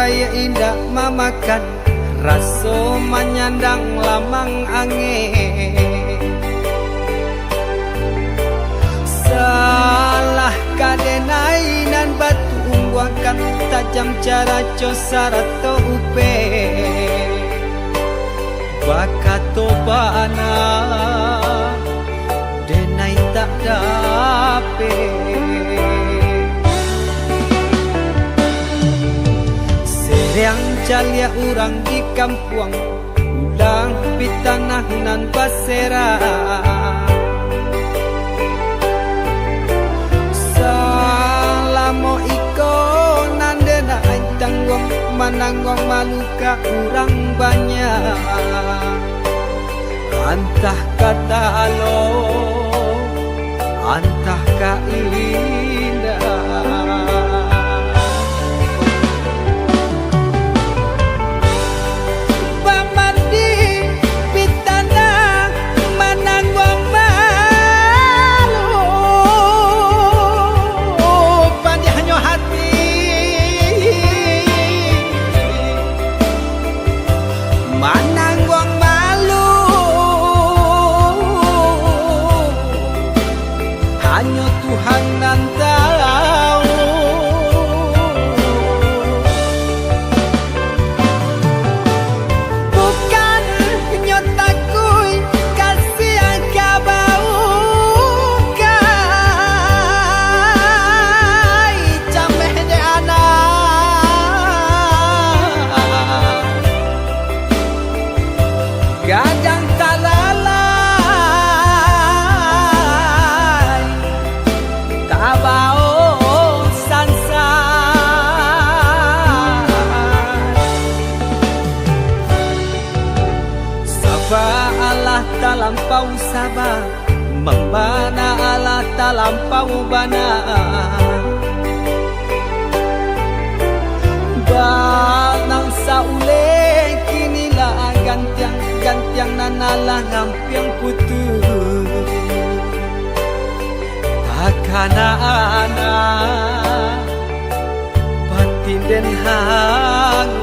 supaya indah mamakan raso menyandang lamang angin. Salah kadenainan batu umbuakan tajam cara cosara to upe bakato bana denai tak dape. Seriang calia urang di kampung ulang pitanah nan basera. Salamo iko nandena tanggung mananggong maluka urang banyak. Antah kata alo, antah ka indah. Hanya Tuhan nan tahu. Bukan nyotaku kasih angka bau kai cameh de anak gadang talala abao sansa. Saba Allah talampau saba, membana Allah talampau bana. Banang saule kinilah gantiang nanalah ngampiang putus. Kana-ana batin den hangu.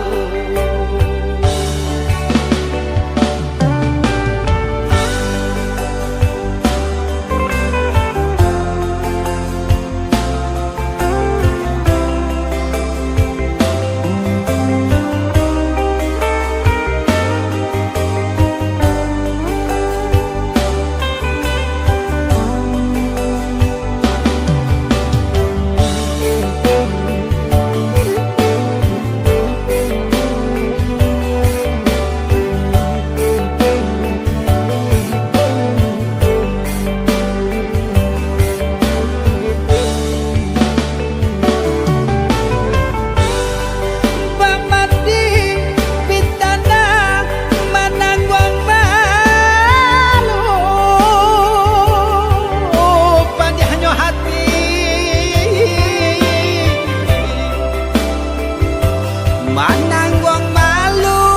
Mananggong malu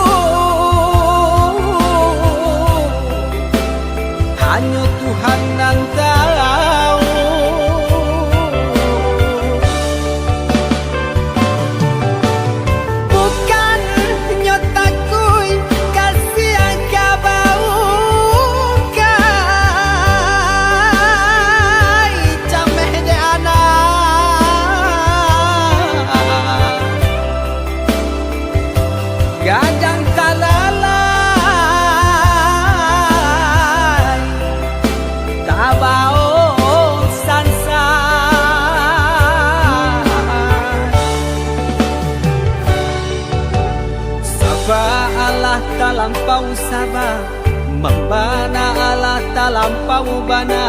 hanya Tuhan nan tahu. Bukan nyotaku kasih angka bau kai cameh de anak gadang talalai tabao sansa. Saba Allah talampau saba, membana Allah talampau bana.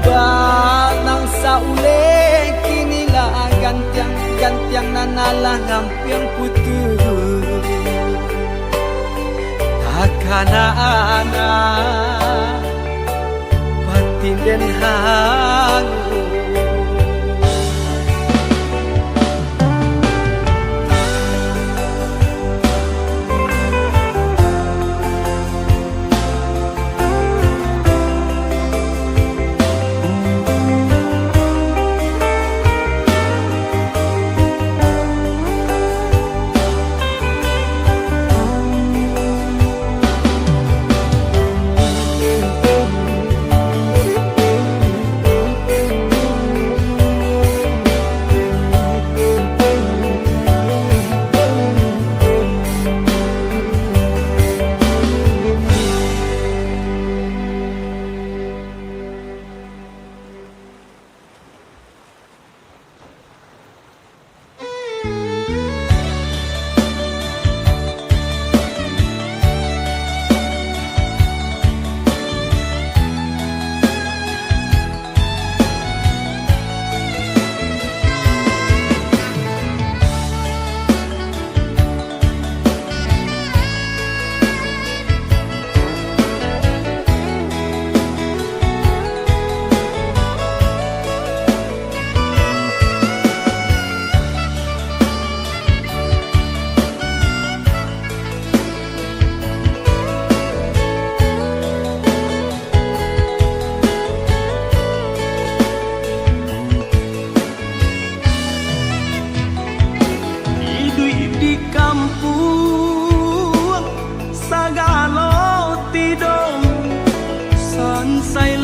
Banang saule kinilah gantiang nanalah ngampiang putus. Takana-ana batin den hangu.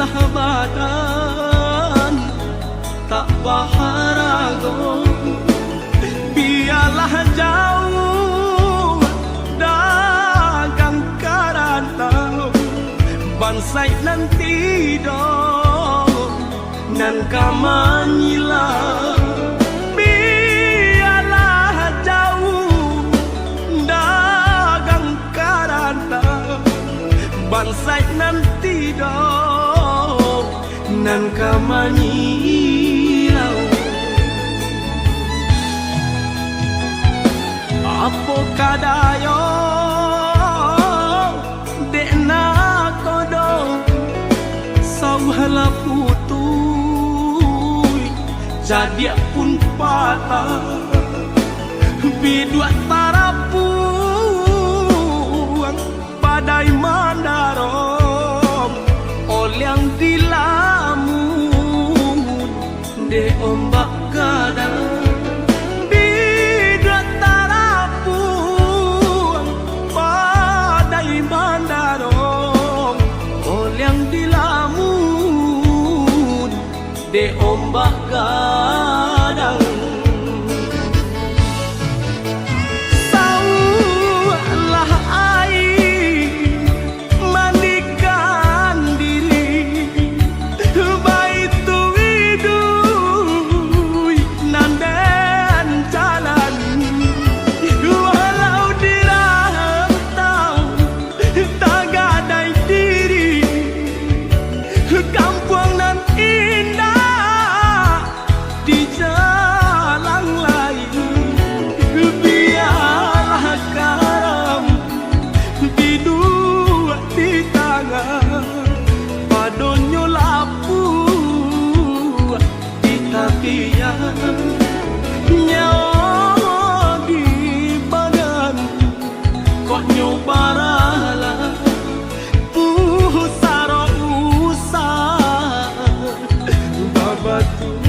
pindah badan tak baharago, biarlah jauh dagang karantau bansai nanti dong nan kamanyila, biarlah jauh dagang karantau bansai nanti dong nan kamanyila. Apo kadayo dekna kodong sauhala putui jadi pun patah bidua tarapuang badai mandarom olyang dilamun de ombak kadang de ombak gadang. Saulah air mandikan diri baitu widui nandan jalan walau dirantau tak gadai diri kampung nan indah di jalan lain, biarlah karam di dua di tangan padonyo lapu di tapian nyawa di badan kok nyobaralah pusaro usah babatu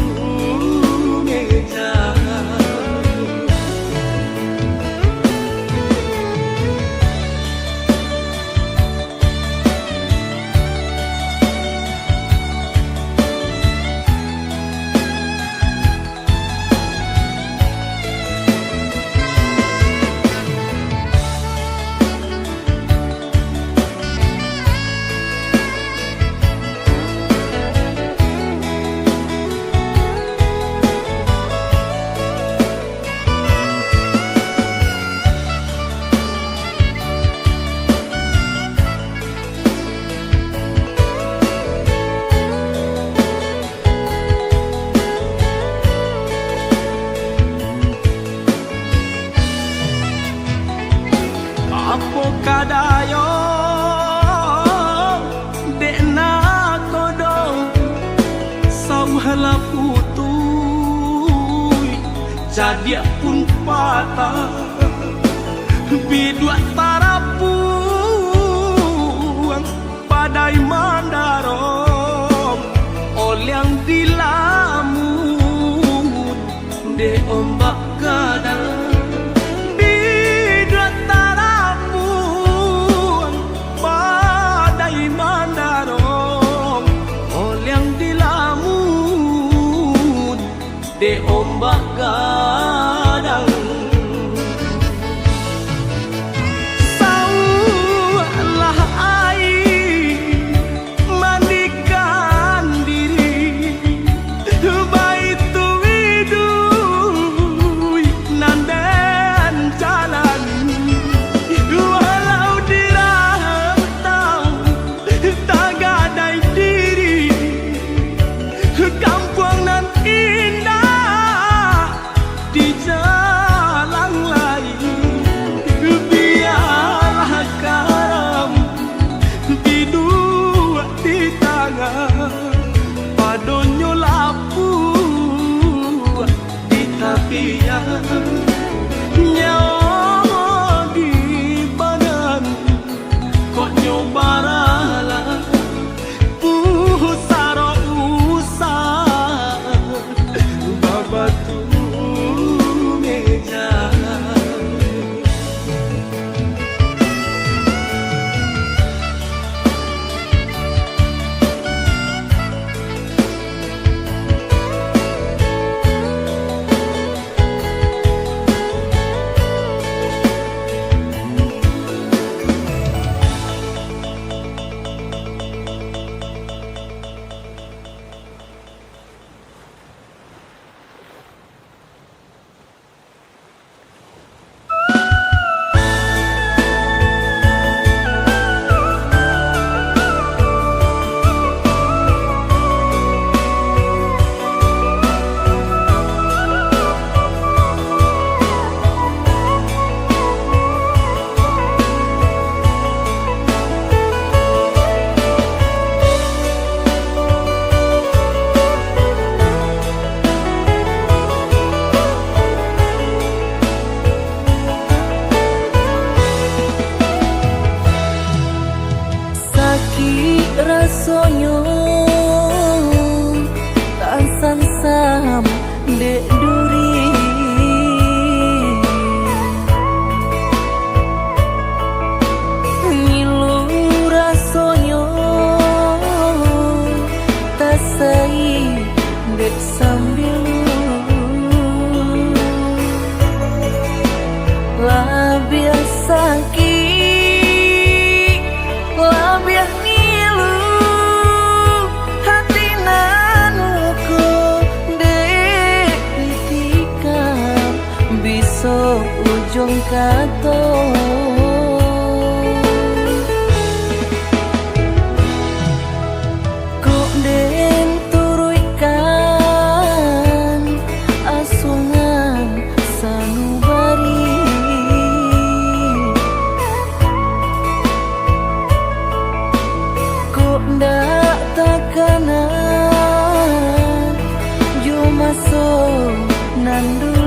apo kadayo dekna kodong sauhala putui jadi pun patah bidua tarapuang badai mandarom olyang dilamun de ombak kadang de ombak gadang. Saulah air mandikan diri baitu widui nandan jalan walau dirantau tak gadai diri kampung nan indah di jalan lain, biarlah karam di dua di tangan padonyo lapu di tapian nyawa di badan kok nyobaralah pusaro usah babatu sakit rasonyo tansan sam dek duri ngilu rasonyo tasai dek sambil lah biasa ujung kato kok den turuikan asungan sanubari kok ndak takanan jo masuk nandu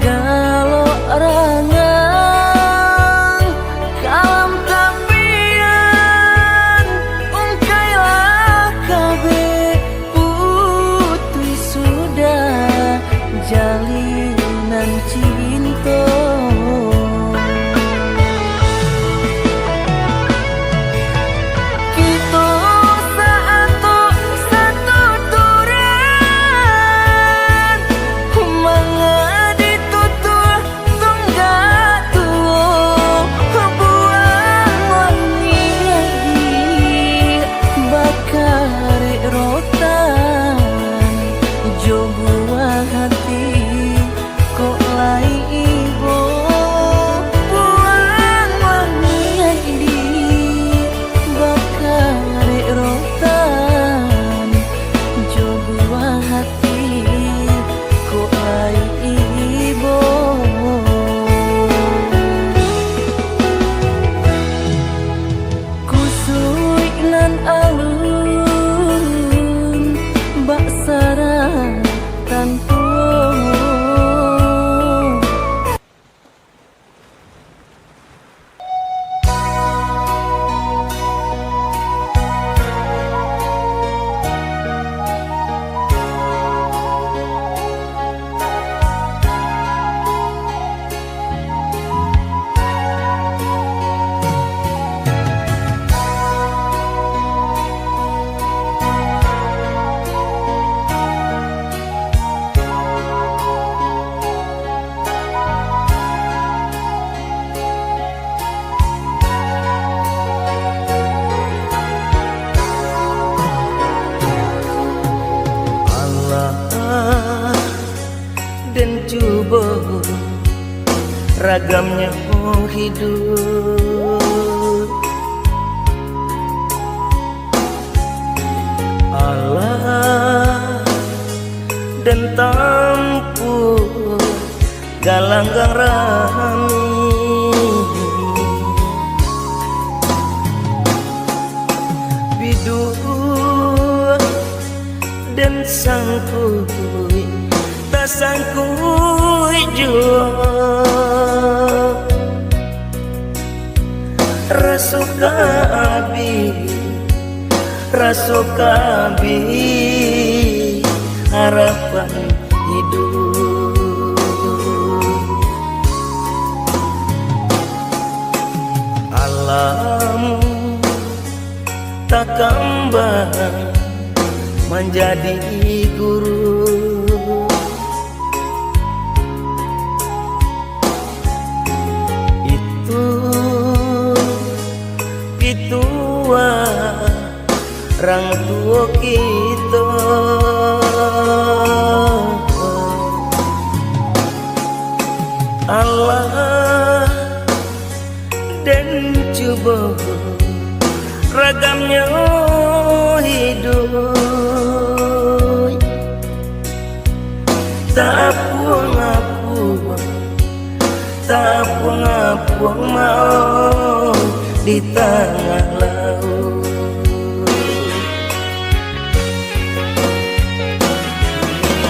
galau rangang kalam tapian ungkailah kabe putri sudah jalinan cinta ragamnya hidup Allah dan tampu galanggang rami bidu dan sangkui tak sangkui jua rasuka abi harapan hidup alam tak kembang menjadi guru orang tua kita Allah dan coba ragamnya hidup tak puang mau di tengah laut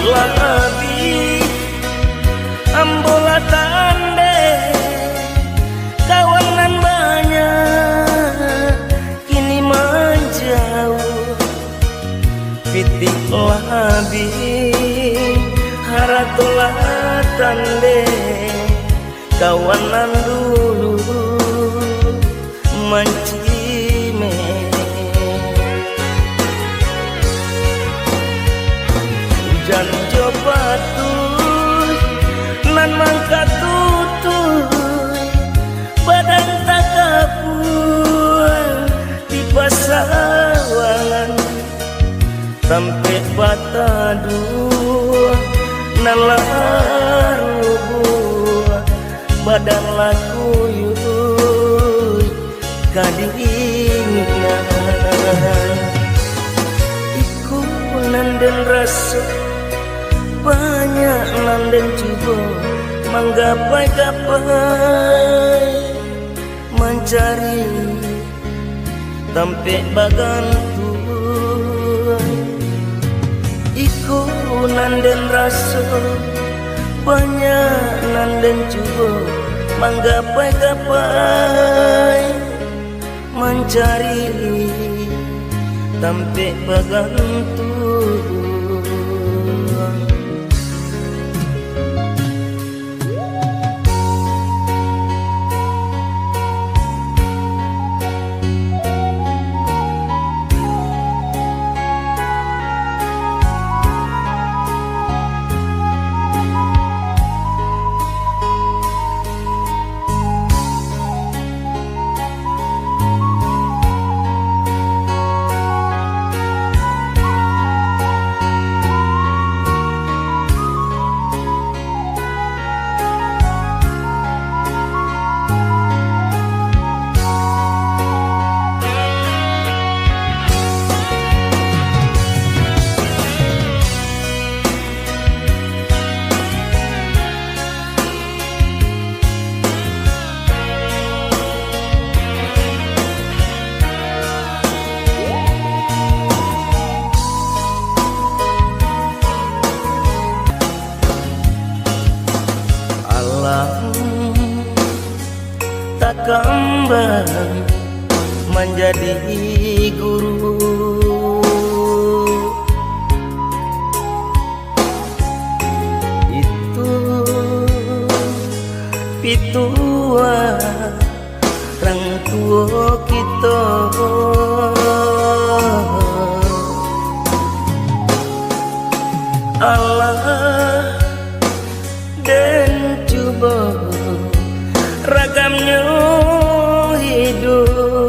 labi ambola tande abi haratulatan de kawanan dulu mancime hujan coba tuh nan mangka tutuy badan tak kapuan di pasawangan sampai bata dua nalar buah badan laku yuy kadinginan iku nanden rasa banyak nanden coba menggapai-gapai mencari sampai bagantuan iku nanden rasa banyak nanden coba menggapai-gapai mencari sampai bagantuan. Tak kembang menjadi guru itu pitua orang tua kita Allah dan coba ragamnya hidup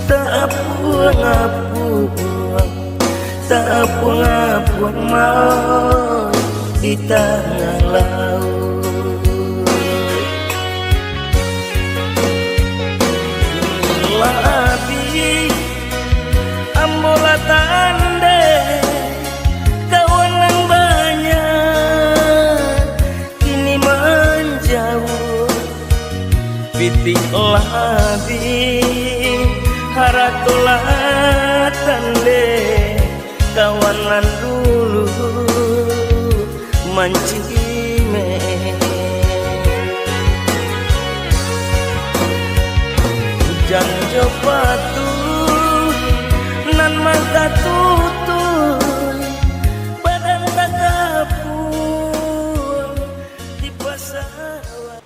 tak apa-apa mau di tengah laut labi ambola tande kawanan banyak kini menjauh pitik labi haratulatan le kawanan dulu mancime hujan coba tuh nan mata tutuy badan tak kapun di pasawan.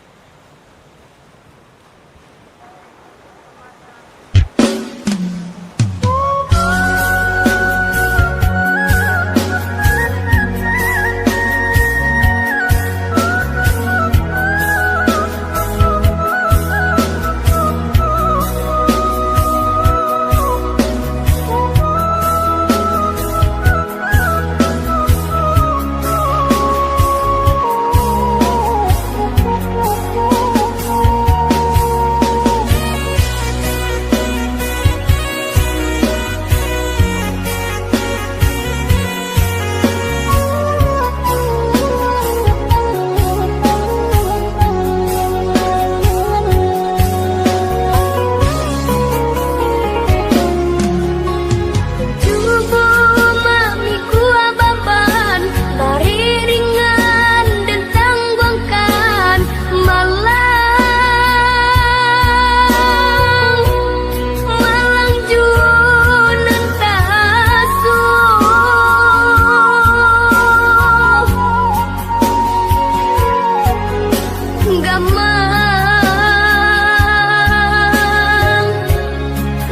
gamang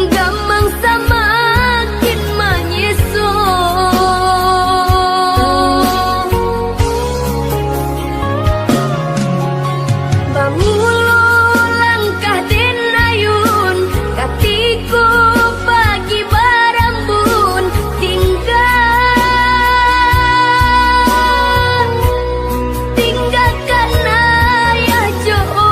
Gamang semakin menyesal Bangulo langkah den ayun Katiku pagi barambun Tinggalkan ayah jo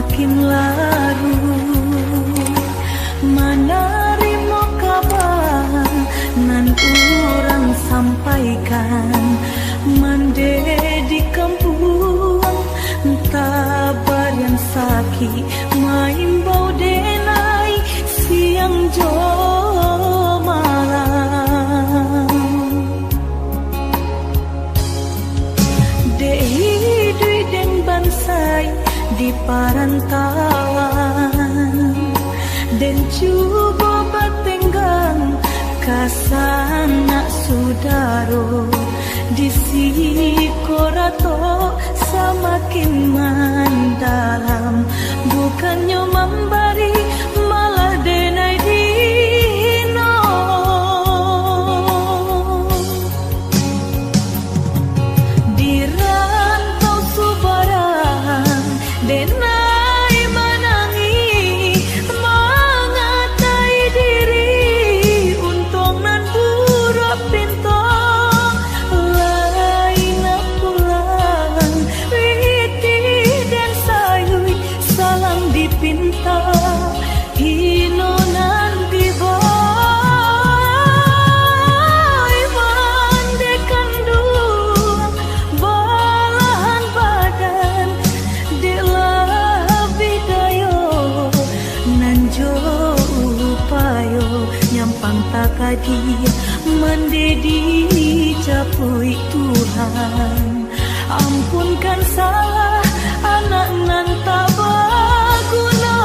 semakin larut. Manarimo kabar nan urang sampaikan, mande di kampung tabar yang sakit maimbau denai siang jo malam. Dehi dui deng bansai di parantauan, dan cuba batenggang kasana sudaro di sikorato semakin mendalam, bukannya memberi malah denai dino. Di rantau subaran denai menangi mengatai diri, untung nan buruk pintu lain pulang witi dan sayui salam dipinta hino nan diboy mandekan dua balahan badan bidayo nanjo upayo nyampang takadi mendedi capui Tuhan. Ampunkan salah anak nan tak berguna.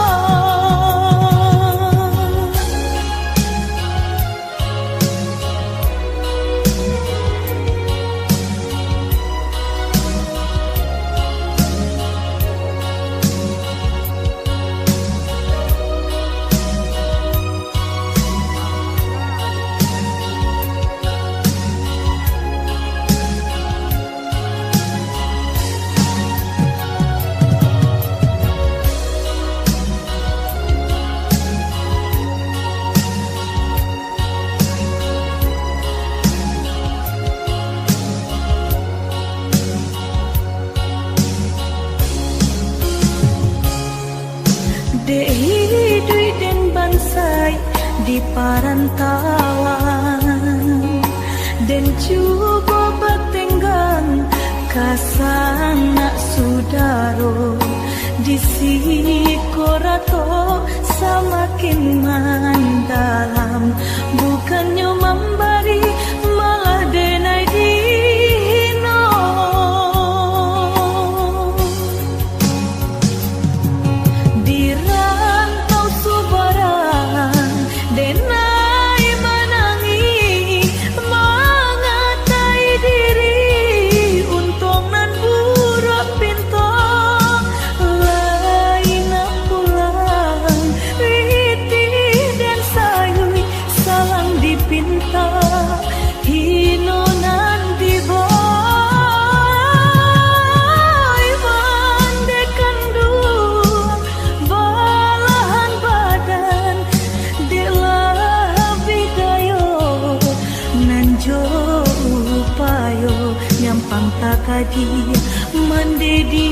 Dehi dui den bansai di parantauan, dan cuba batenggang kasana sudaro di sikorato semakin mendalam, bukannya memberi malah denai dino. Di rantau subaran denai menangi mengatai diri, untung nan buruk pintu lain pulang witi dan sayui salam dipinta hino nan diboy mandekan dua balahan badan bidayo nanjo upayo nyampang takadi mendedi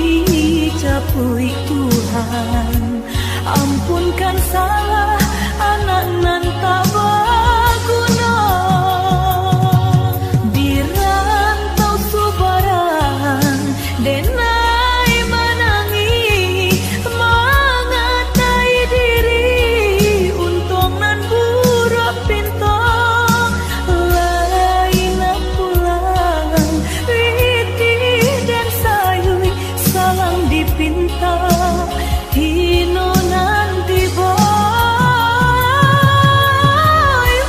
capui Tuhan. Ampunkan salah anak nan tak berguna. Di rantau subaran denai menangi mengatai diri, untung nan buruk pintu lain pulang witi dan sayui salam dipinta hino nan diboy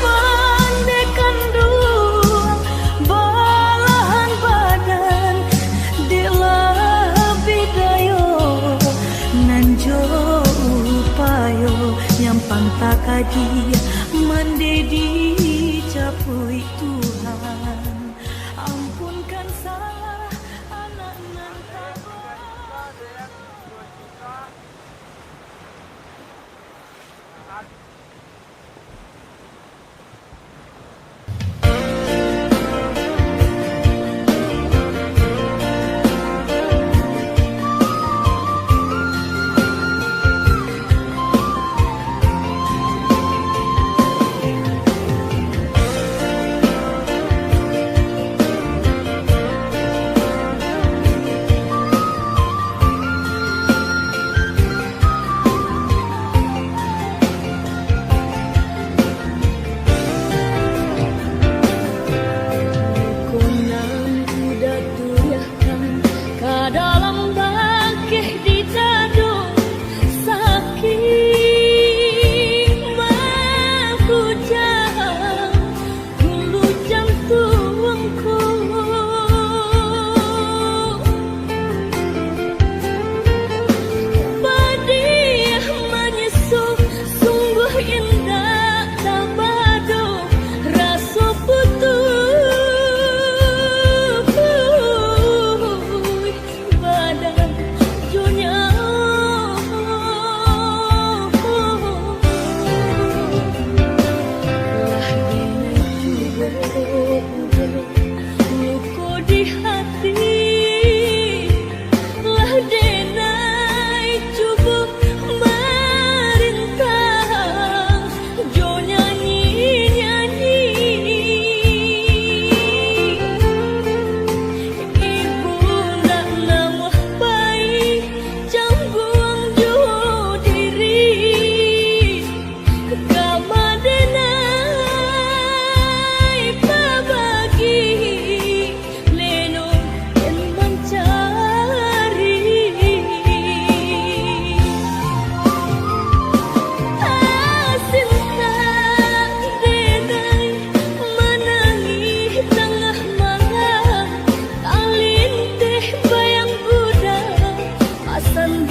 mandekan dua balahan badan bidayo nanjo upayo nyampang takadi mendedi capui Tuhan. Ampunkan salah anak nan tak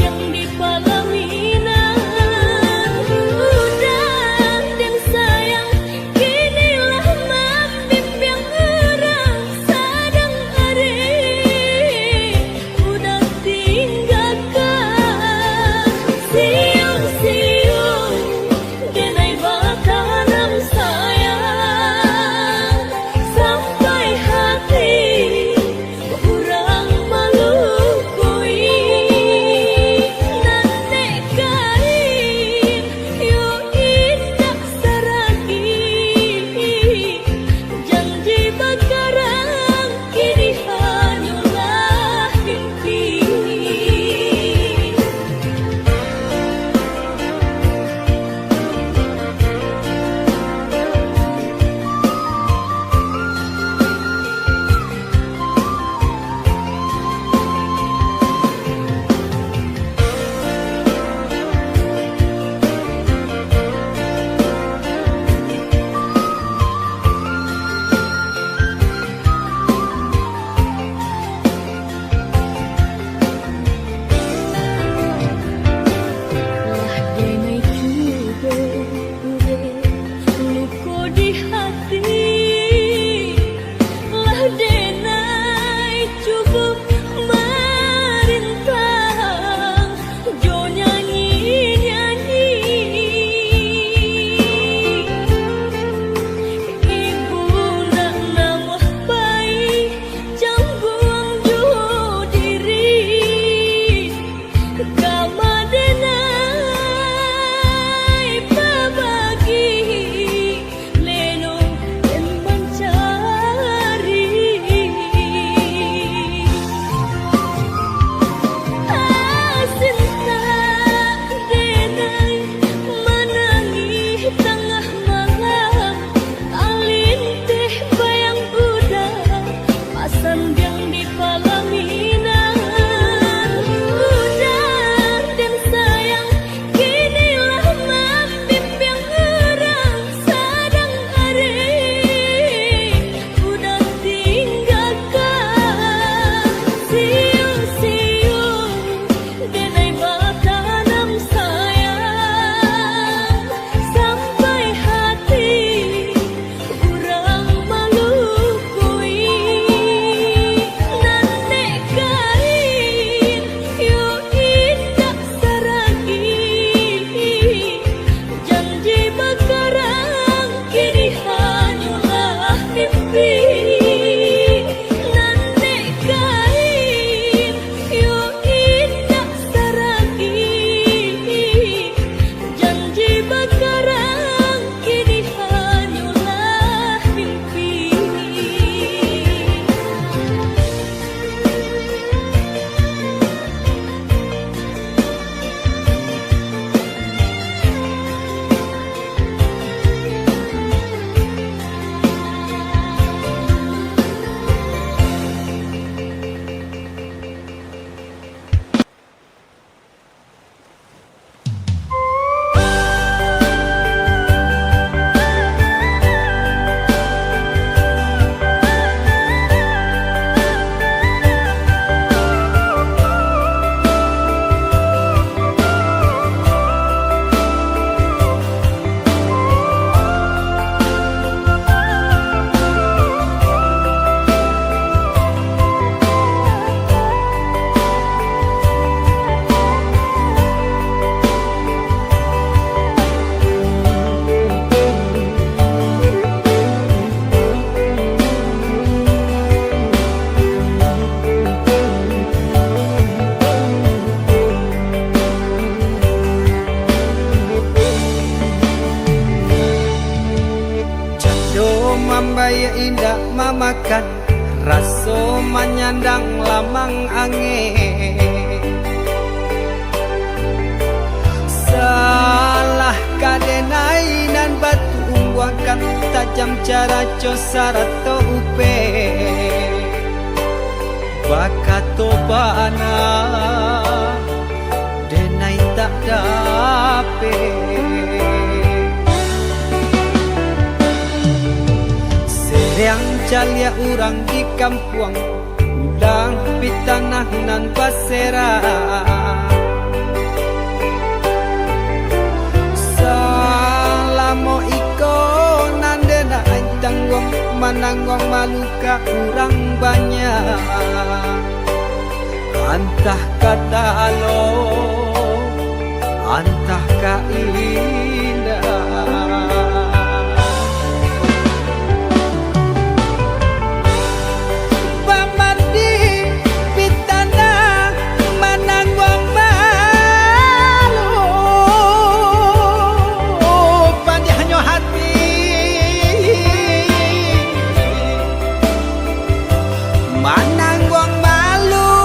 yang di palaminan. Udah dan sayang, kinilah membimbing orang sadang hari. Udah tinggalkan siung-siung denai batanam sayang, sampai hati kurang malukui. Nante kain yo indah saragi, janji bakarang kini hanyalah mimpi. Lah denai cube luko di hati, lah denai cukup merintang jo nyanyi-nyanyi. Ibu nak namah baik jangguang jo diri, kama denai pabagi lenong dan mencari. Asinta denai menangis tengah malam, alin teh bayang udah pasan yang di palaminan. Udah dan sayang, kinilah membimbing orang sadang hari. Udah tinggalkan siung-siung denai batanam sayang, sampai hati kurang malukui. Nante kain yo indah saragi, janji bakarang kini hanyalah mimpi. Nante kain yo indah saragi, janji bakarang kini hanyalah mimpi. Jando mambaya indah mamakan, raso menyandang lamang angin. Salah kadenai nan batu umbuakan, tajam cara cosarat to upe. Bakato bana denai tak dape. Yang calia urang di kampung, ulang pitanah nan pasera. kurang banyak, antah kata alo, antah keindah. Pamadi pitana manangwang malu, pandihanyo hati manangwang malu,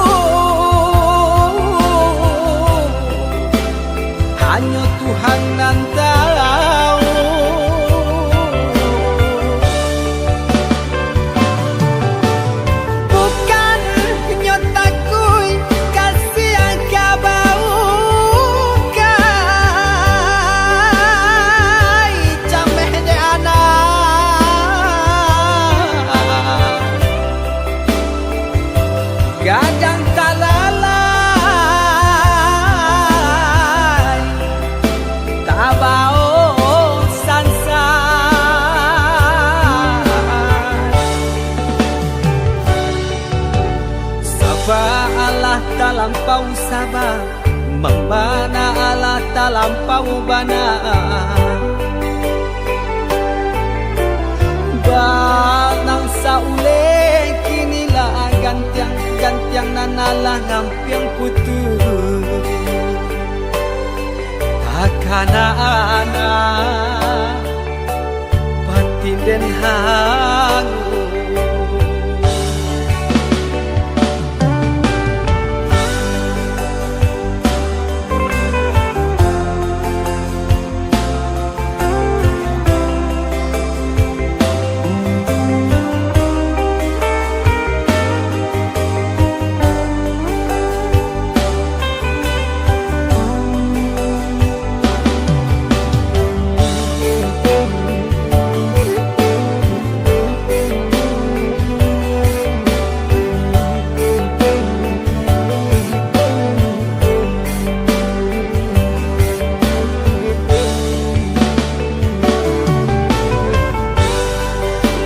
hanya Tuhan yang tahu. Bukan nyotaku kasih yang kau kai cameh de anak, kadang tak lalai, tak bau sansar. Sabar Allah tak lampau sabar, membana Allah tak lampau bana. Banang saule kinilah gantiang nanalah ngampiang putus, takana anak batin den hangu.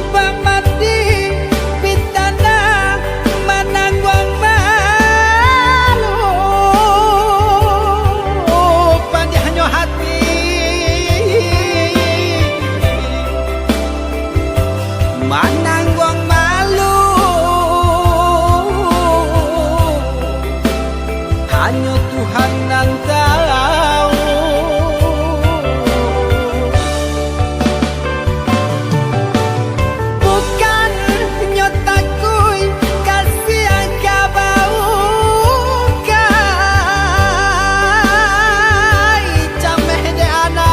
Pamadi pitana manangwang malu, pandihanyo hati manangwang malu, hanya Tuhan yang tahu. Bukan nyotaku kasih yang kau kai cameh de anak,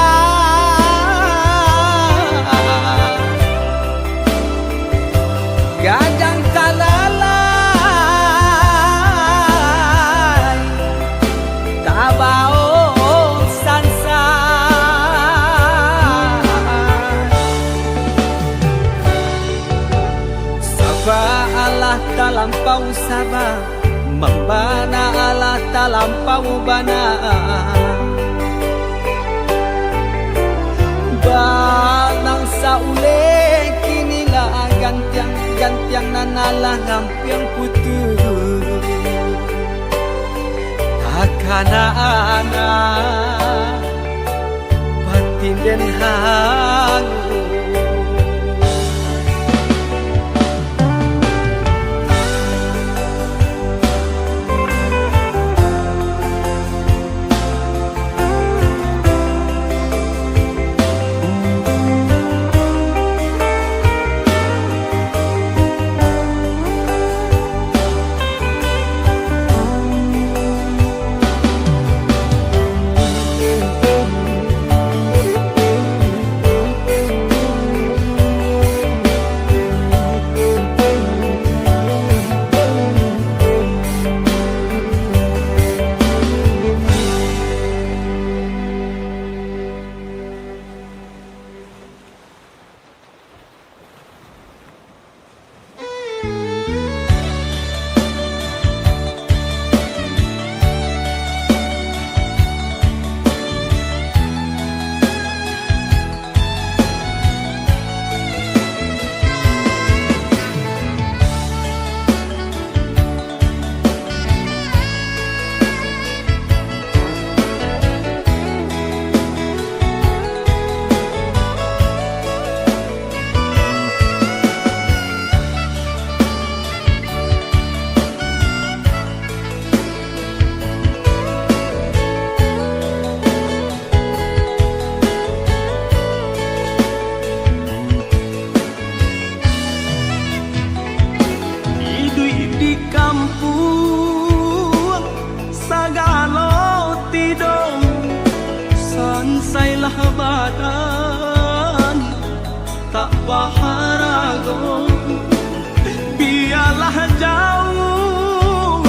kadang tak lalai, tak bau sansar. Sabar Allah tak lampau sabar, membana Allah tak lampau bana. Banang saule kinilah gantiang nanalah ngampiang putus, takana anak batin den hangu. biarlah badan tak baharago, biarlah jauh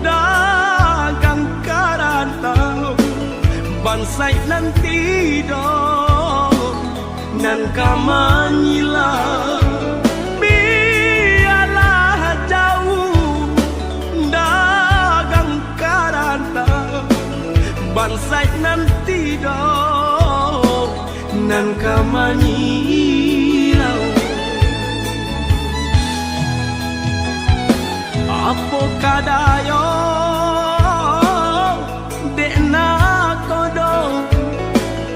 dagang karantau, bansai nanti dong nan kamanyila. Biarlah jauh dagang karantau, bansai nanti dong nan kamanyilau. Apo kadayo dekna kodong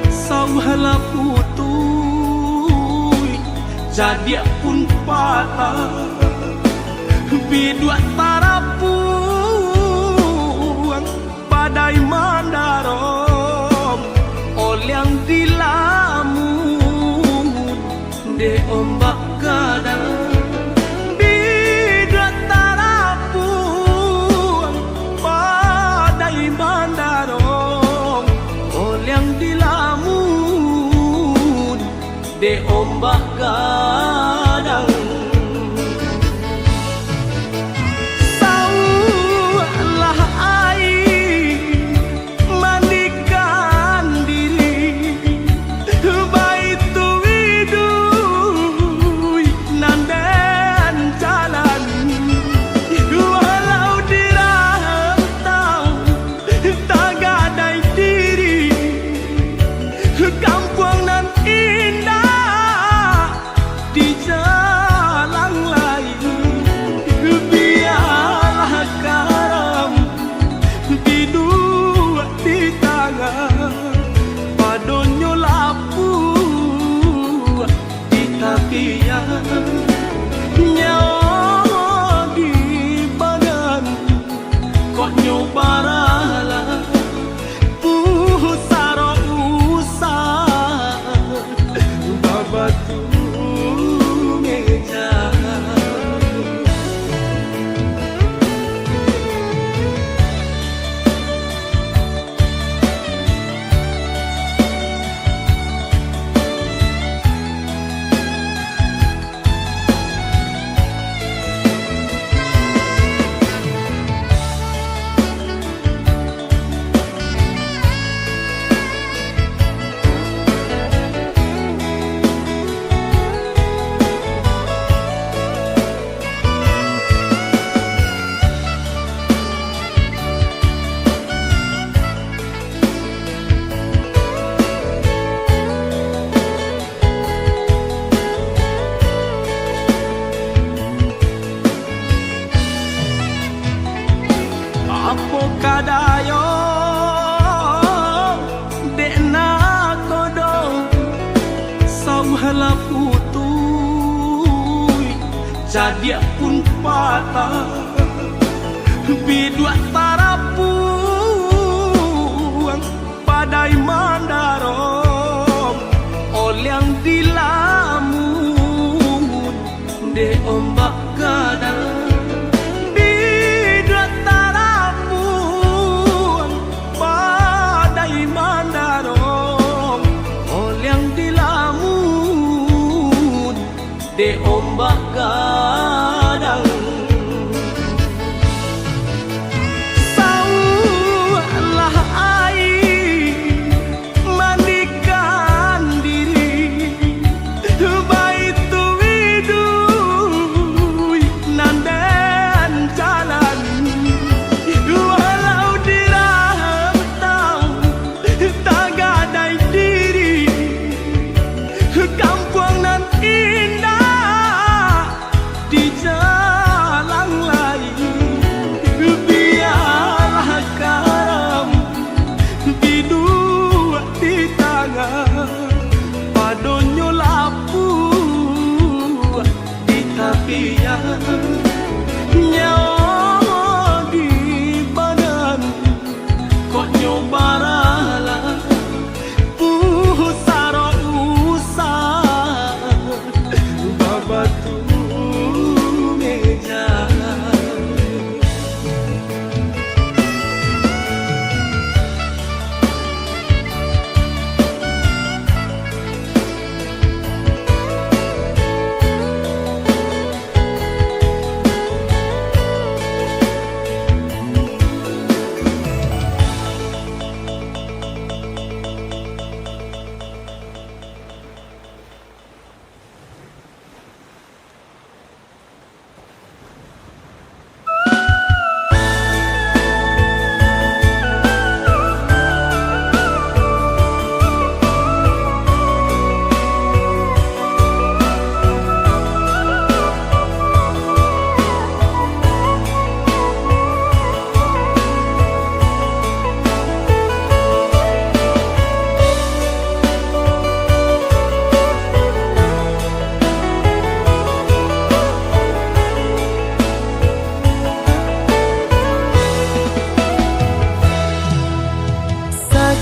sauhala putui jadi pun patah bidua tarapuang badai mandarong olyang dilamun de ombak kadang. De ombak kadang saulah air mandikan diri baitu widui nandan jalan walau dirantau tak gadai diri kampung nan indah di jalan lain. Biarlah garam di dua di tangan padonyo lapu di tapian nyawa di badan kok nyobarala pusaro usah babatu apo kadayo dekna kodong sauhala putui jadi pun patah bidua tarapuang badai mandarong olyang dilamun de ombak kadang. De ombak kadang saulah air mandikan diri baitu widui nandan jalan walau dirantau tak gadai diri kampung nan indah di jalan lain. Biarlah garam di dua di tangan padonyo lapu di tapian nyawa di badan kok nyobarala pusaro usah babatu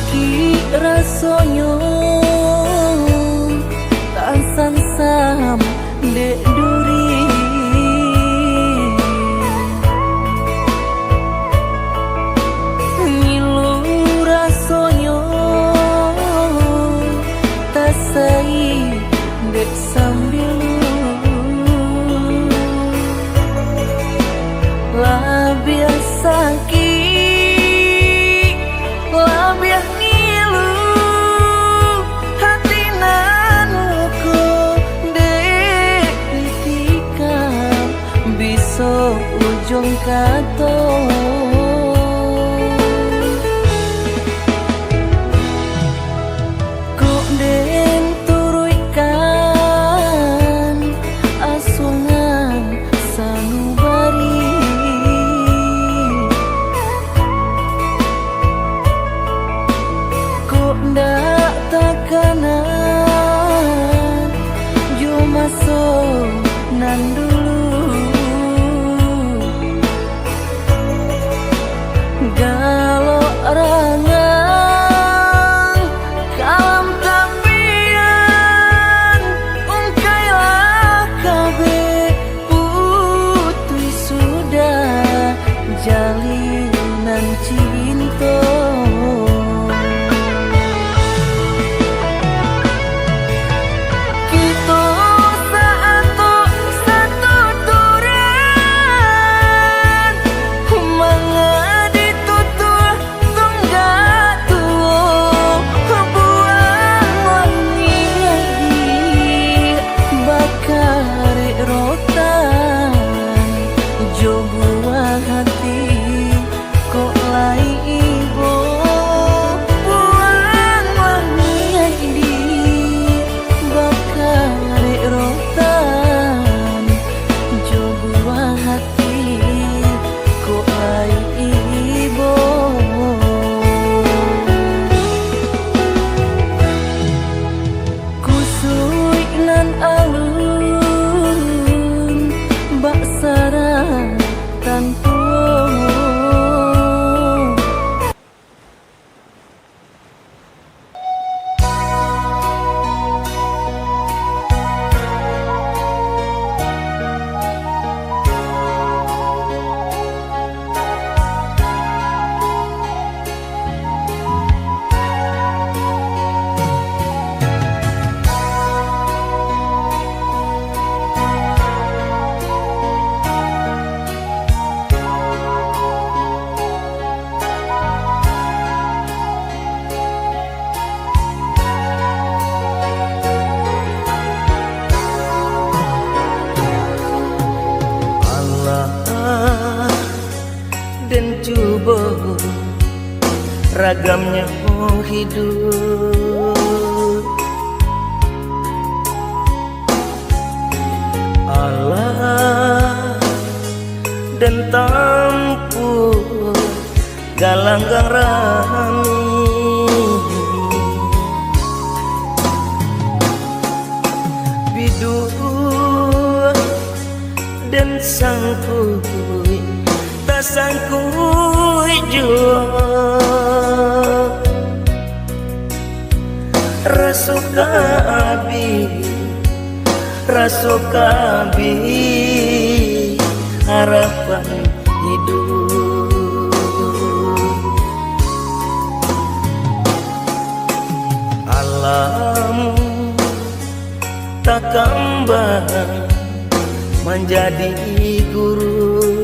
Ki rasonyo tasan sam dek duri ngilu rasonyo tasai dek sambil lah biasa ki labiah ngilu hati nanuku dek ditikam bisa ujung kato kok den turuikan asungan sanubari kok ndak takanan jo masuk nan dulu galo rangang kalam tapian ungkailah kabe putih sudah jalinan cinta kita satu duren manga ditutur tunggak tuh buang wangi bakar rotan jo buang hati kok lai ibu buang wangi bakar rotan jo buang hati kok lai ibu kusui nan alun bak sarang tanpa Allah dan coba ragamnya hidup Allah dan tampu galanggang rami bidu dan sangkui tak sangkui jua rasuka abi harapan hidup alam tak kembang menjadi guru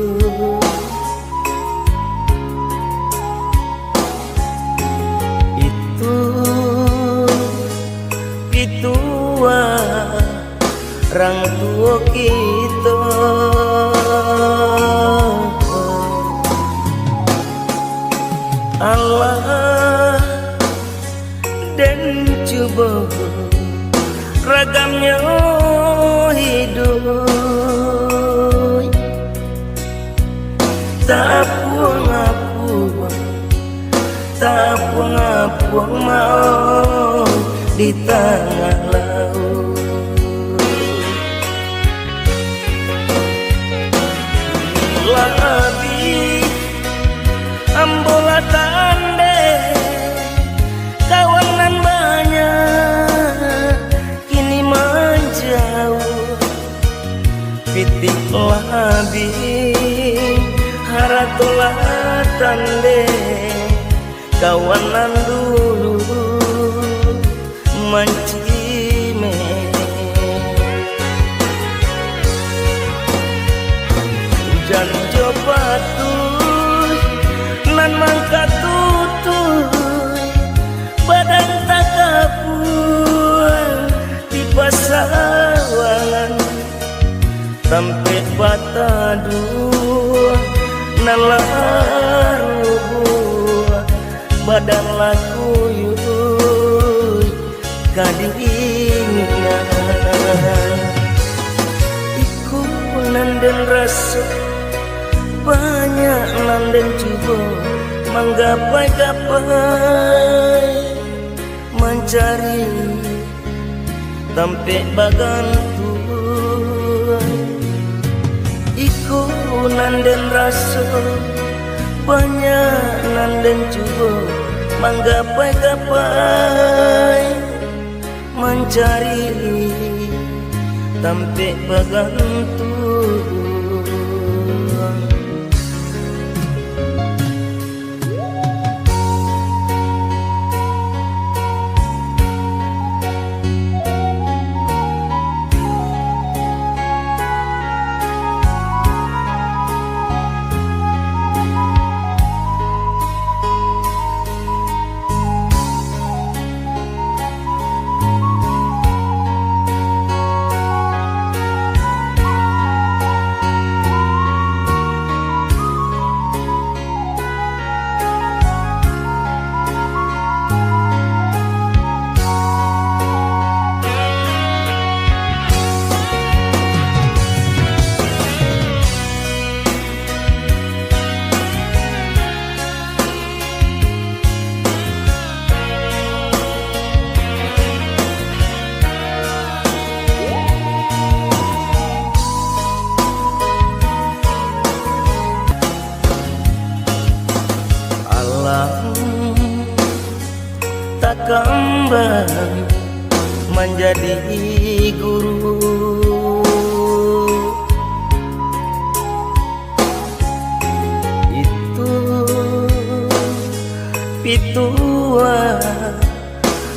itu orang tua kita Allah dan coba ragamnya hidup tak puang mau di tengah laut labi ambola tande abi haratulatan de kawanan dulu mancime hujan jopatuy nan mangka tutuy badan takapuan di pasawangan sampai bata dua nalaru badan laku yuy kadingan iku nanden rasa banyak nanden coba menggapai-gapai mencari sampai bagantuan iku nanden rasa banyak nanden coba menggapai-gapai mencari sampai bagantuan. Tak kembang menjadi guru itu pitua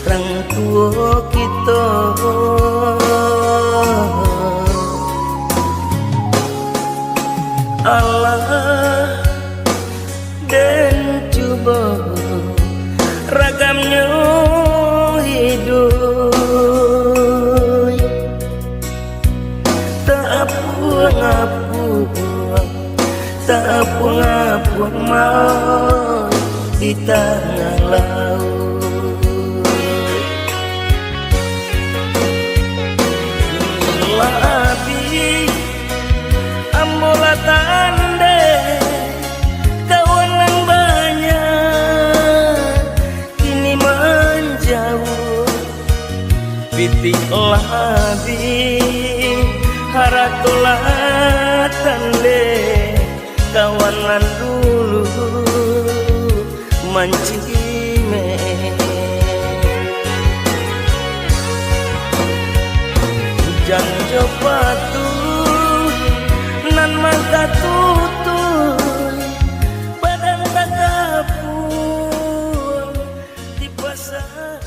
orang tua kita Allah dan coba ragamnya hidup tak apa-apa mau di tengah laut labi ambola tande kawanan banyak kini menjauh pitik labi haratulatan le kawanan dulu mancime hujan jopatu nan mangka tutuy badan tagapun di pasar